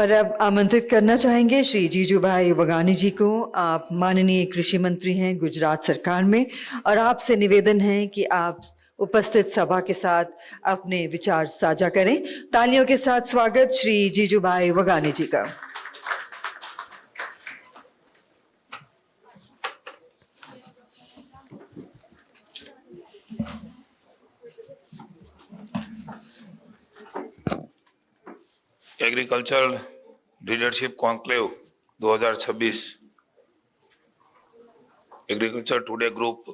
और अब आमंत्रित करना चाहेंगे श्री जीजूभाई वघानी जी को। आप माननीय कृषि मंत्री हैं गुजरात सरकार में, और आपसे निवेदन है कि आप उपस्थित सभा के साथ अपने विचार साझा करें। तालियों के साथ स्वागत श्री जीजूभाई वघानी जी का। Agriculture leadership conclave 2026 agriculture today group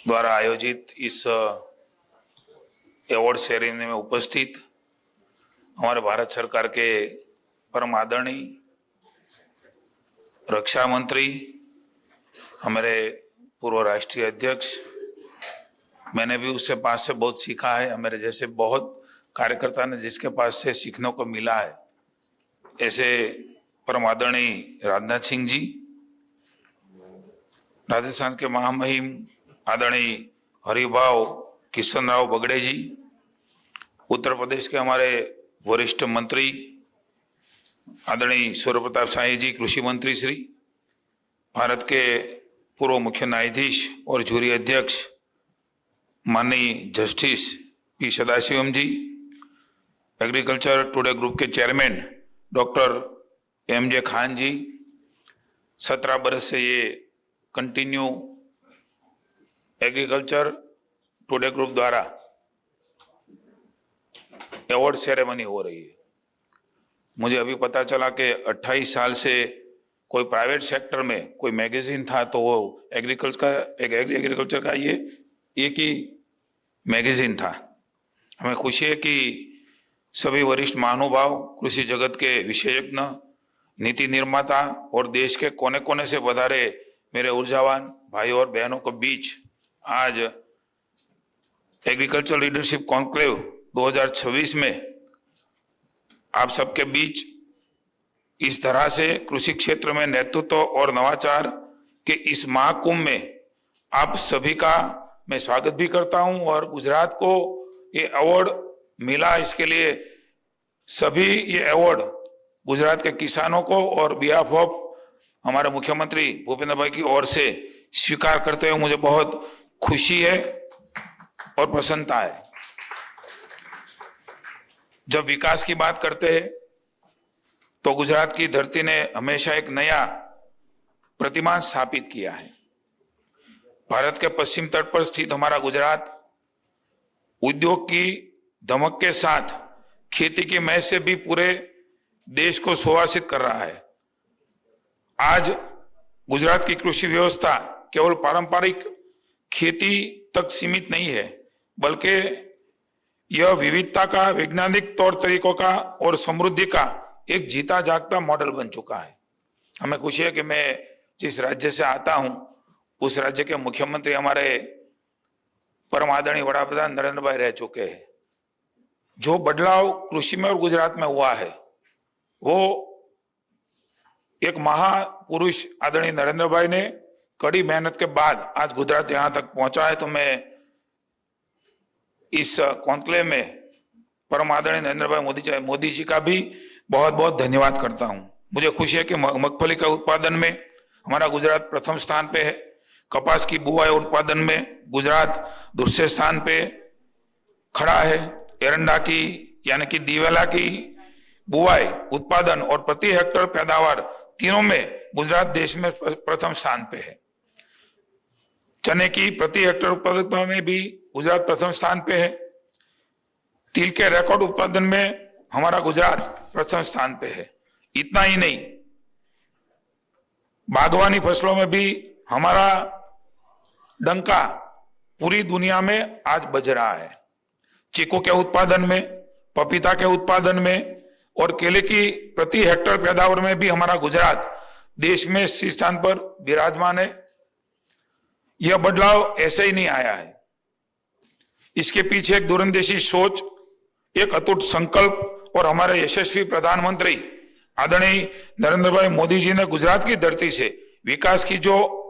द्वारा आयोजित इस अवार्ड सेरेमनी में उपस्थित हमारे भारत सरकार के परम आदरणीय रक्षा मंत्री, हमारे पूर्व राष्ट्रीय अध्यक्ष, मैंने भी उससे पास से बहुत सीखा है। हमारे जैसे बहुत कार्यकर्ता ने जिसके पास से सीखने को मिला है, ऐसे परम आदरणीय राजनाथ सिंह जी, राजस्थान के महामहिम आदरणीय हरिभाव किशन राव बगड़े जी, उत्तर प्रदेश के हमारे वरिष्ठ मंत्री आदरणीय सूर्य प्रताप शाही जी, कृषि मंत्री श्री, भारत के पूर्व मुख्य न्यायाधीश और जूरी अध्यक्ष माननीय जस्टिस पी सदाशिवम जी, एग्रीकल्चर टुडे ग्रुप के चेयरमैन डॉक्टर एमजे खान जी, 17 बरस से ये कंटिन्यू एग्रीकल्चर टुडे ग्रुप द्वारा अवार्ड सेरेमनी हो रही है। मुझे अभी पता चला कि 28 साल से कोई प्राइवेट सेक्टर में कोई मैगजीन था तो वो एग्रीकल्चर का ये एक ही मैगजीन था। हमें खुशी है कि सभी वरिष्ठ महानुभाव, कृषि जगत के विशेषज्ञ, नीति निर्माता और देश के कोने कोने से पधारे मेरे ऊर्जावान भाइयों और बहनों के बीच आज एग्रीकल्चर लीडरशिप कॉन्क्लेव 2026 में आप सबके बीच इस तरह से कृषि क्षेत्र में नेतृत्व और नवाचार के इस महाकुंभ में आप सभी का मैं स्वागत भी करता हूं। और गुजरात को ये अवार्ड मिला, इसके लिए सभी ये अवार्ड गुजरात के किसानों को और बिहाफ ऑफ हमारे मुख्यमंत्री भूपेंद्र भाई की ओर से स्वीकार करते हुए मुझे बहुत खुशी है और प्रसन्नता है। जब विकास की बात करते हैं तो गुजरात की धरती ने हमेशा एक नया प्रतिमान स्थापित किया है। भारत के पश्चिम तट पर स्थित हमारा गुजरात उद्योग की धमक के साथ खेती की महज से भी पूरे देश को सुवासित कर रहा है। आज गुजरात की कृषि व्यवस्था केवल पारंपरिक खेती तक सीमित नहीं है, बल्कि यह विविधता का, वैज्ञानिक तौर तरीकों का और समृद्धि का एक जीता जागता मॉडल बन चुका है। हमें खुशी है कि मैं जिस राज्य से आता हूं उस राज्य के मुख्यमंत्री हमारे परम आदरणीय वड़ा प्रधान नरेंद्र भाई रह चुके हैं। जो बदलाव कृषि में और गुजरात में हुआ है वो एक महापुरुष आदरणीय नरेंद्र भाई ने कड़ी मेहनत के बाद आज गुजरात यहां तक पहुंचा है। तो मैं इस कॉन्क्लेव में परम आदरणीय नरेंद्र भाई मोदी जी का भी बहुत बहुत धन्यवाद करता हूं। मुझे खुशी है कि मगफली का उत्पादन में हमारा गुजरात प्रथम स्थान पे है। कपास की बुआई उत्पादन में गुजरात दूसरे स्थान पे खड़ा है। एरंडा की यानी कि दिवेला की बुआई, उत्पादन और प्रति हेक्टर पैदावार तीनों में गुजरात देश में प्रथम स्थान पे है। चने की प्रति हेक्टर उत्पादकता में भी गुजरात प्रथम स्थान पे है। तिल के रिकॉर्ड उत्पादन में हमारा गुजरात प्रथम स्थान पे है। इतना ही नहीं, बागवानी फसलों में भी हमारा डंका पूरी दुनिया में आज बज रहा है। चीकू के उत्पादन में, पपीता के उत्पादन में और केले की प्रति हेक्टर पैदावार में भी हमारा गुजरात देश में शीर्ष स्थान पर विराजमान है। यह बदलाव ऐसे ही नहीं आया है, इसके पीछे एक दूरंदेशी सोच, एक अटूट संकल्प और हमारे यशस्वी प्रधानमंत्री आदरणीय नरेंद्र भाई मोदी जी ने गुजरात की धरती से विकास की जो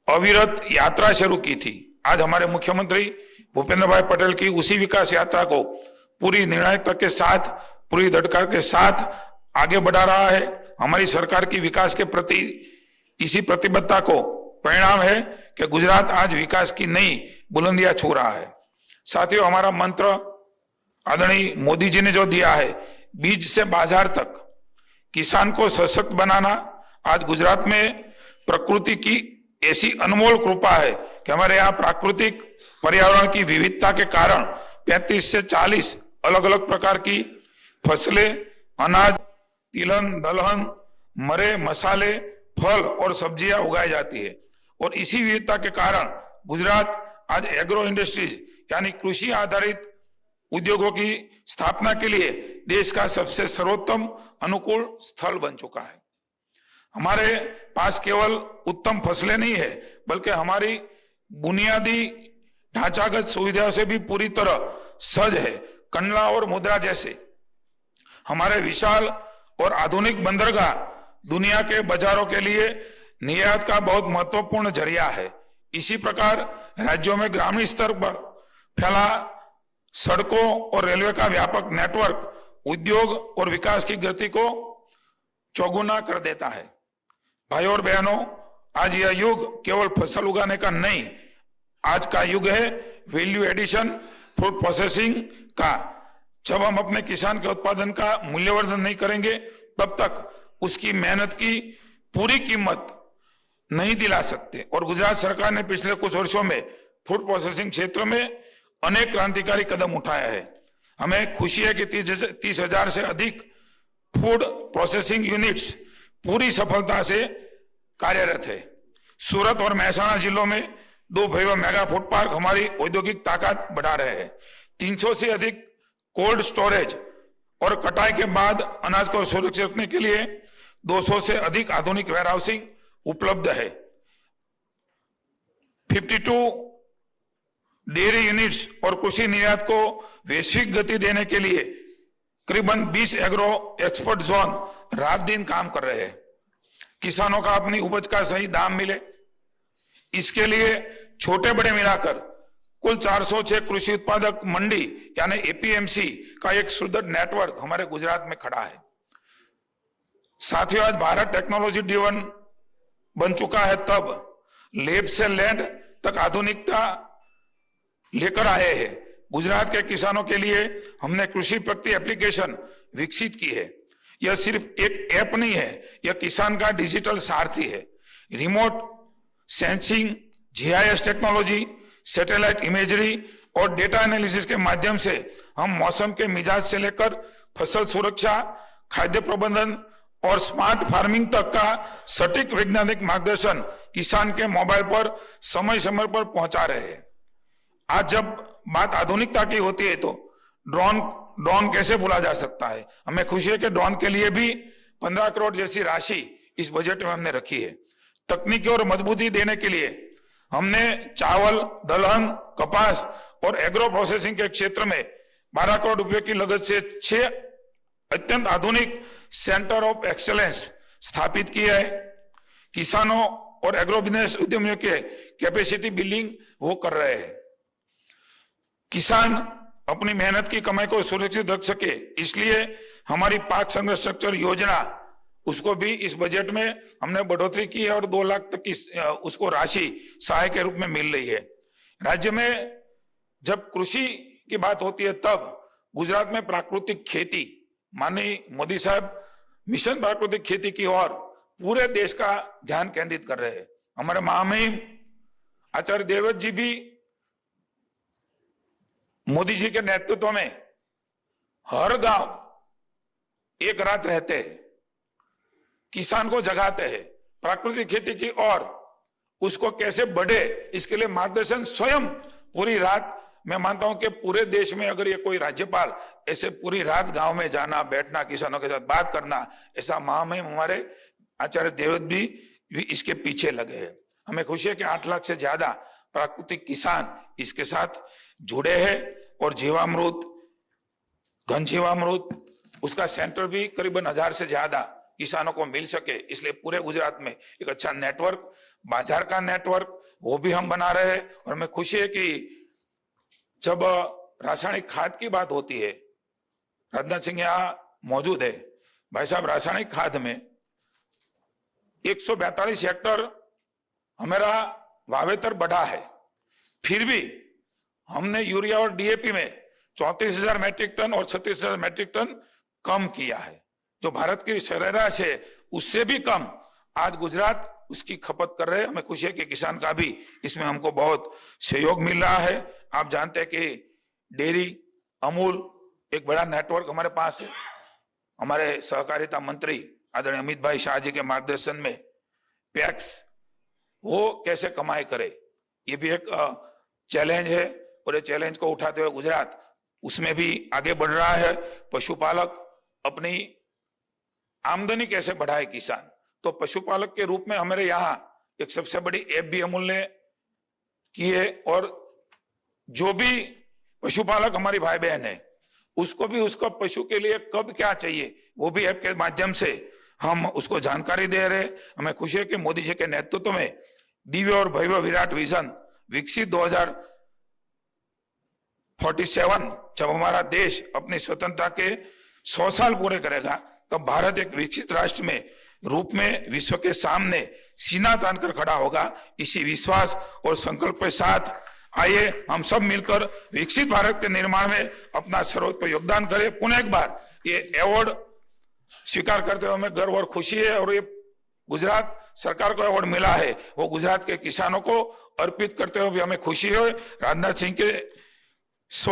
अविरत यात्रा शुरू की थी, आज हमारे मुख्यमंत्री भूपेंद्र भाई पटेल की उसी विकास यात्रा को पूरी निर्णायकता के साथ पूरी दृढ़ता के साथ आगे बढ़ा रहा है। हमारी सरकार की विकास के प्रति इसी प्रतिबद्धता को परिणाम है कि गुजरात आज विकास की नई बुलंदियां छू रहा है। साथियों, हमारा मंत्र आदरणीय मोदी जी ने जो दिया है, बीज से बाजार तक, किसान को सशक्त बनाना, आज गुजरात में प्रकृति की ऐसी अनमोल कृपा है कि हमारे यहाँ प्राकृतिक पर्यावरण की विविधता के कारण 35 से 40 अलग अलग प्रकार की फसलें, अनाज, तिलहन, दलहन, मरे, मसाले, फल और सब्जियां उगाई जाती है। और इसी विविधता के कारण गुजरात आज एग्रो इंडस्ट्रीज यानी कृषि आधारित उद्योगों की स्थापना के लिए देश का सबसे सर्वोत्तम अनुकूल स्थल बन चुका है। हमारे पास केवल उत्तम फसलें नहीं है, बल्कि हमारी बुनियादी ढांचागत सुविधाओं से भी पूरी तरह सज्ज है। कंडला और मुद्रा जैसे हमारे विशाल और आधुनिक बंदरगाह दुनिया के बाजारों के लिए निर्यात का बहुत महत्वपूर्ण जरिया है। इसी प्रकार राज्यों में ग्रामीण स्तर पर फैला सड़कों और रेलवे का व्यापक नेटवर्क उद्योग और विकास की गति को चौगुना कर देता है। भाइयों और बहनों, आज यह युग केवल फसल उगाने का नहीं, आज का युग है वैल्यू एडिशन, फूड प्रोसेसिंग का। जब हम अपने किसान के उत्पादन का मूल्यवर्धन नहीं करेंगे, तब तक उसकी मेहनत की पूरी कीमत नहीं दिला सकते। और गुजरात सरकार ने पिछले कुछ वर्षों में फूड प्रोसेसिंग क्षेत्र में अनेक क्रांतिकारी कदम उठाया है। हमें खुशी है कि 30,000 से अधिक फूड प्रोसेसिंग यूनिट्स पूरी सफलता से कार्यरत है। सूरत और महसाणा जिलों में 2 भव्य मेगा फूड पार्क हमारी औद्योगिक ताकत बढ़ा रहे हैं। 300 से अधिक कोल्ड स्टोरेज और कटाई के बाद अनाज को सुरक्षित रखने के लिए 200 से अधिक आधुनिक वेयरहाउसिंग उपलब्ध है। 52 डेयरी यूनिट्स और कृषि निर्यात को वैश्विक गति देने के लिए करीबन 20 एग्रो एक्सपर्ट जोन रात दिन काम कर रहे हैं। किसानों का अपनी उपज का सही दाम मिले, इसके लिए छोटे बड़े मिलाकर कुल 406 कृषि उत्पादक मंडी यानी एपीएमसी का एक सुदृढ़ नेटवर्क हमारे गुजरात में खड़ा है। साथियों, आज भारत टेक्नोलॉजी ड्रिवन बन चुका है, तब लेब से लैंड तक आधुनिकता लेकर आए हैं। गुजरात के किसानों के लिए हमने कृषि प्रगति एप्लीकेशन विकसित की है। यह सिर्फ एक ऐप नहीं है, यह किसान का डिजिटल सारथी है। Remote sensing, GIS technology, satellite imagery और डेटा एनालिसिस के माध्यम से हम मौसम के मिजाज से लेकर फसल सुरक्षा, खाद्य प्रबंधन और स्मार्ट फार्मिंग तक का सटीक वैज्ञानिक मार्गदर्शन किसान के मोबाइल पर समय समय पर पहुंचा रहे हैं। आज जब बात आधुनिकता की होती है तो ड्रोन कैसे भूला जा सकता है। हमें खुशी है कि ड्रोन के लिए भी 15 करोड़ जैसी राशि इस बजट में हमने रखी है। तकनीकी और मजबूती देने के लिए हमने चावल, दलहन, कपास और एग्रो प्रोसेसिंग के क्षेत्र में 12 करोड़ रुपए की लागत से 6 अत्यंत आधुनिक सेंटर ऑफ एक्सेलेंस स्थापित किया है। किसानों और एग्रो बिजनेस उद्यमियों के कैपेसिटी बिल्डिंग वो कर रहे हैं। किसान अपनी मेहनत की कमाई को सुरक्षित रख सके, इसलिए हमारी पाक संरक्षण योजना उसको भी इस बजट में हमने बढ़ोतरी की है और 2 लाख तक की उसको राशि सहाय के रूप में मिल रही है। राज्य में जब कृषि की बात होती है तब गुजरात में प्राकृतिक खेती, माननीय मोदी साहब मिशन प्राकृतिक खेती की ओर पूरे देश का ध्यान केंद्रित कर रहे हैं। हमारे महामहिम आचार्य देवव्रत जी भी मोदी जी के नेतृत्व में हर गांव एक रात रहते हैं, किसान को जगाते हैं प्राकृतिक खेती की ओर, उसको कैसे बढ़े इसके लिए मार्गदर्शन स्वयं पूरी रात। मैं मानता हूं कि पूरे देश में अगर ये कोई राज्यपाल ऐसे पूरी रात गांव में जाना, बैठना, किसानों के साथ बात करना, ऐसा महामहिम हमारे आचार्य देवव्रत भी इसके पीछे लगे हैं। हमें खुशी है कि 8 लाख से ज्यादा प्राकृतिक किसान इसके साथ जुड़े हैं और जीवामृत, घन जीवामृत, उसका सेंटर भी करीबन 1000 से ज्यादा किसानों को मिल सके, इसलिए पूरे गुजरात में एक अच्छा नेटवर्क, बाजार का नेटवर्क वो भी हम बना रहे हैं। और हमें खुशी है कि जब रासायनिक खाद की बात होती है, राजनाथ सिंह यहाँ मौजूद है। भाई साहब, रासायनिक खाद में 142 हेक्टर हमारा वावेतर बढ़ा है, फिर भी हमने यूरिया और डीएपी में 34,000 मैट्रिक टन और 36,000 मैट्रिक टन कम किया है। जो भारत की सरेराश है उससे भी कम आज गुजरात उसकी खपत कर रहे हैं। हमें खुशी है कि किसान का भी इसमें हमको बहुत सहयोग मिल रहा है। आप जानते हैं कि डेयरी अमूल एक बड़ा नेटवर्क हमारे पास है। हमारे सहकारिता मंत्री आदरणीय अमित भाई शाह जी के मार्गदर्शन में पैक्स वो कैसे कमाई करे, ये भी एक चैलेंज है और ये चैलेंज को उठाते हुए गुजरात उसमें भी आगे बढ़ रहा है। पशुपालक अपनी आमदनी कैसे बढ़ाए किसान, तो पशुपालक के रूप में हमारे यहाँ एक सबसे बड़ी ऐप भी अमूल ने की है और जो भी पशुपालक हमारी भाई बहन है उसको भी उसका पशु के लिए कब क्या चाहिए वो भी ऐप के माध्यम से हम उसको जानकारी दे रहे हैं। हमें खुशी है कि मोदी जी के नेतृत्व में दिव्य और भव्य विराट विजन विकसित 2047 जब हमारा देश अपनी स्वतंत्रता के 100 साल पूरे करेगा तब भारत एक विकसित राष्ट्र में रूप में विश्व के सामने सीना तानकर खड़ा होगा। इसी विश्वास और संकल्प के साथ आइए हम सब मिलकर विकसित भारत के निर्माण में अपना सर्वोच्च योगदान करें। पुनः एक बार ये अवार्ड स्वीकार करते हुए हमें गर्व और खुशी है और ये गुजरात सरकार को अवार्ड मिला है वो गुजरात के किसानों को अर्पित करते हुए भी हमें खुशी है। राजनाथ सिंह के स्व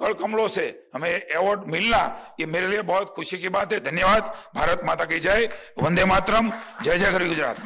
कर कमलों से हमें अवार्ड मिलना ये मेरे लिए बहुत खुशी की बात है। धन्यवाद। भारत माता की जय। वंदे मातरम। जय जय गरी गुजरात।